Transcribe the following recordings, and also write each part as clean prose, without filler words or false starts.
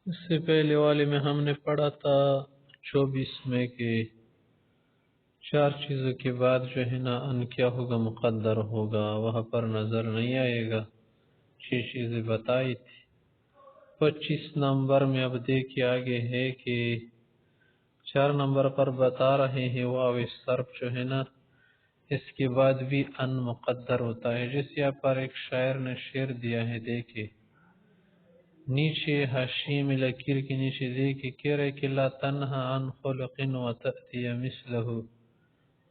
اس سے پہلے والے میں ہم نے پڑھا تھا 24 میں کہ چار چیزوں کے بعد جو ہے نا ان کیا ہوگا، مقدر ہوگا، وہاں پر نظر نہیں آئے گا. 6 چیزیں بتائی تھی. 25 نمبر میں اب دیکھیے آگے ہے کہ 4 نمبر پر بتا رہے ہیں واو صرف جو ہے نا اس کے بعد بھی ان مقدر ہوتا ہے. جس یہاں پر ایک شاعر نے شعر دیا ہے، دیکھے نیچے حاشیے میں لکیر کے نیچے دیکھے کہہ رہے کہ لا تنہا عن خلق و تأتی مثلہ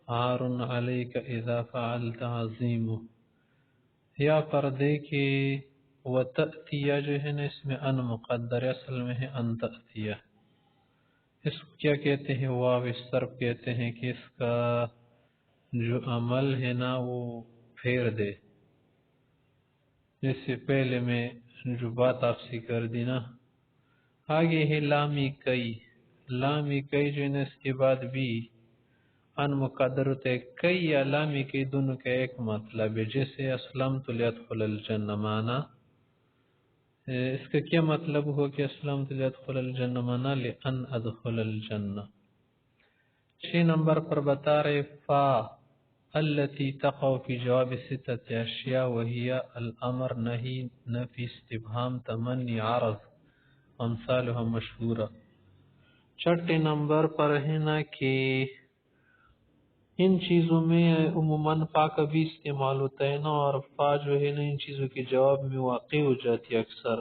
عار علیک اذا فعلت عظیم. یا پر دیکھے و تأتیہ جو ہے نا اس میں ان مقدر اصل میں ہے ان تأتیہ. اس کو کیا کہتے ہیں، واو صرف کہتے ہیں کہ اس کا جو عمل ہے نا وہ پھیر دے. جس سے پہلے میں جو بات آپ سے کر دی نا، آگے ہے لامی کئی. لامی کئی جو ہے نا اس کے بعد بھی ان مقدر ہوتا ہے. کئی یا لامی کئی دونوں کا ایک مطلب ہے. جیسے اسلمت لیدخل الجنہ، معنی اس کا کیا مطلب ہو کہ اسلمت لیدخل الجنہ، معنی لأن ادخل الجنہ. 6 نمبر پر بتا رہے فا التي تقع في جواب 6 أشياء وهي الأمر نهي نفي استفهام تمني عرض امثالها مشہورہ. 6 نمبر پر ہے نا کہ ان چیزوں میں عموماً فا کا بھی استعمال ہوتا ہے نا، اور فا جو ہے نا ان چیزوں کے جواب میں واقع ہو جاتی ہے اکثر.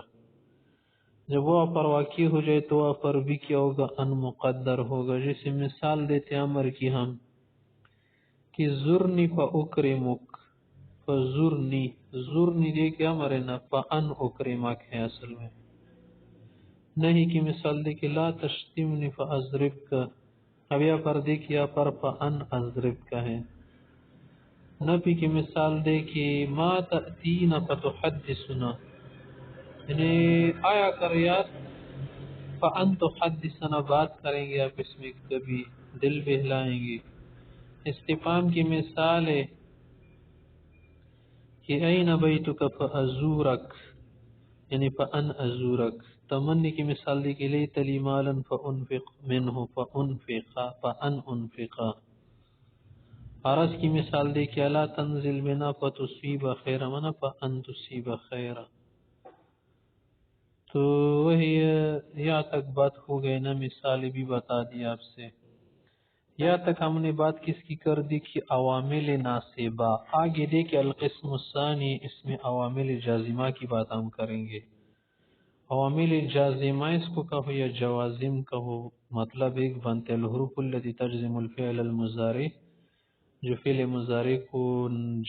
جب وہ پر واقع ہو جائے تو وہ پر بھی کیا ہوگا، ان مقدر ہوگا. جیسے مثال دیتے امر کی ہم کہ زرنی فاکرمک، فزرنی، زرنی دے کے امر ہے نا، فان اکرمک ہے اصل میں. نہیں کی مثال دے کہ لا تشتمنی فازربک، اب یا پر دیکھیا پر فان ازرب کا ہے. نبی کی مثال دے کہ ما تأتینا فتحدثنا، یعنی آیا کر یار، فان تحدثنا بات کریں گے آپ اس میں کبھی دل بہلائیں گے. استفہام کی مثال ہے کہ این بیتک فازورک، یعنی فان ازورک. تمنی کی مثال دی کہ لیت لی مالا فانفق منہ فانفقا، فان انفقا. عرض کی مثال دی کہ لا تنزل بنا فتصیب خیرا، منا فان تصیب خیرا. تو وہی یہاں تک بات ہو گئے نا، مثال بھی بتا دی آپ سے. یہاں تک ہم نے بات کس کی کر دی کہ عوامل ناسبہ. آگے دیکھیں القسم الثانی، اس میں عوامل جازمہ کی بات ہم کریں گے. عوامل جازمہ اس کو کہو یا جوازم کہو، مطلب ایک بنتے الحروف التي تجزم الفعل المضارع، جو فعل مضارع کو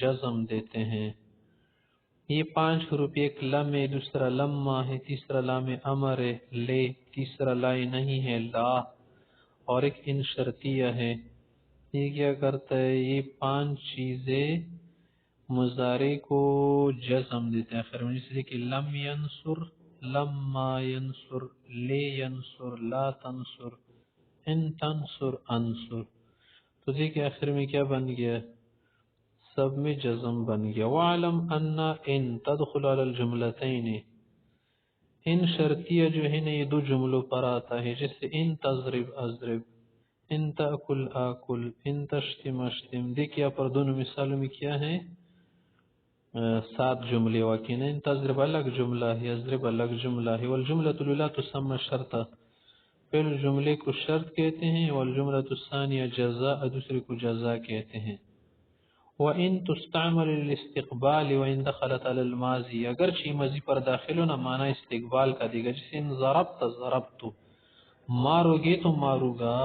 جزم دیتے ہیں. یہ 5 حروف، ایک لم ہے، دوسرا لما ہے، تیسرا لام امر ہے لے، تیسرا لا نہیں ہے لا، اور ایک ان شرطیہ ہے. یہ کیا کرتا ہے، یہ 5 چیزیں مضارع کو جزم دیتے ہیں آخر میں. جیسے کہ لم ینصر، لما ینصر، لے ینصر، لا تنصر، ان تنصر، انصر. تو دیکھیں آخر میں کیا بن گیا، سب میں جزم بن گیا. وَعَلَمْ أَنَّ إِن تَدْخُلُ عَلَى الْجُمْلَتَيْنِ، ان شرطیہ جو ہے نا یہ 2 جملوں پر آتا ہے. جیسے ان تضرب اضرب، ان تأکل آکل، ان تشتم اشتم. دیکھئے پر دونوں مثالوں میں کیا ہے، 7 جملے واقع ہیں. ان تضرب الگ جملہ ہے، اضرب الگ جملہ ہے. والجملۃ الاولی تسمى شرطا، پہلے جملے کو شرط کہتے ہیں. والجملۃ الثانیہ جزاء، دوسرے کو جزاء کہتے ہیں. وَإِن تستعمل الاستقبال وَإِن دخلت على الماضی، اگرچہ ماضی پر داخل ہونا معنی استقبال کا دے گا. جیسے ان ضربت ضربت، مارو گے تو مارو گا.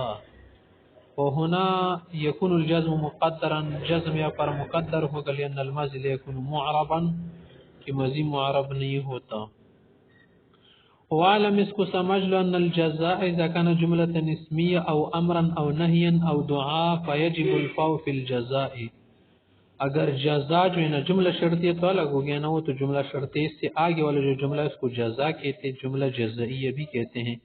وهنا يكون الجزم مقدرا، جزم یا پر مقدر ہوگا، لأن الماضي لا يكون معربا، کہ ماضی معرب نہیں ہوتا. وعلم، اس کو سمجھ لو، ان الجزاء اذا كان جملة اسمية او امرا او نهيا او دعاء فيجب الفاء في الجزاء. اگر جزا جو ہے نا جملہ شرطیہ تو الگ ہو گیا نا، وہ تو جملہ شرطیہ سے آگے والا جو جملہ اس کو جزا کہتے ہیں، جملہ جزائیہ بھی کہتے ہیں.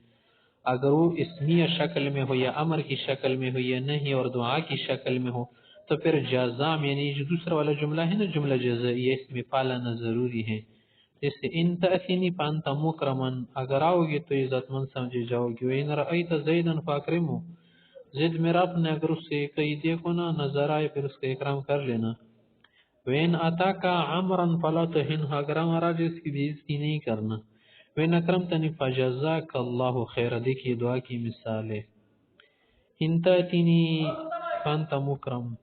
اگر وہ اسمیہ شکل میں ہو یا امر کی شکل میں ہو یا نہیں اور دعا کی شکل میں ہو تو پھر جزا میں، یعنی جو دوسرا والا جملہ ہے نا جملہ جزائیہ، اس میں پالانا ضروری ہے. جیسے ان تأتینی فانت مکرمن، اگر آؤ گے تو عزت مند سمجھے جاؤ گے. وَإِنْ رَأَيْتَ زَيْدًا فَأَكْرِمْهُ، زید میرا اپنے اگر اس سے کہیں دیکھو نا نظر آئے پھر اس کا اکرام کر لینا. وَإِنْ أَتَاكَ عَمْرًا فَلَا تُهِنْهُ، اگر ہمارا جس کی بےزتی نہیں کرنا. وَإِنْ أَكْرَمْتَنِي فَجَزَاكَ اللَّهُ خَيْرًا. دیکھیے دعا کی مثال ہے. ان تأتینی فانت مکرم،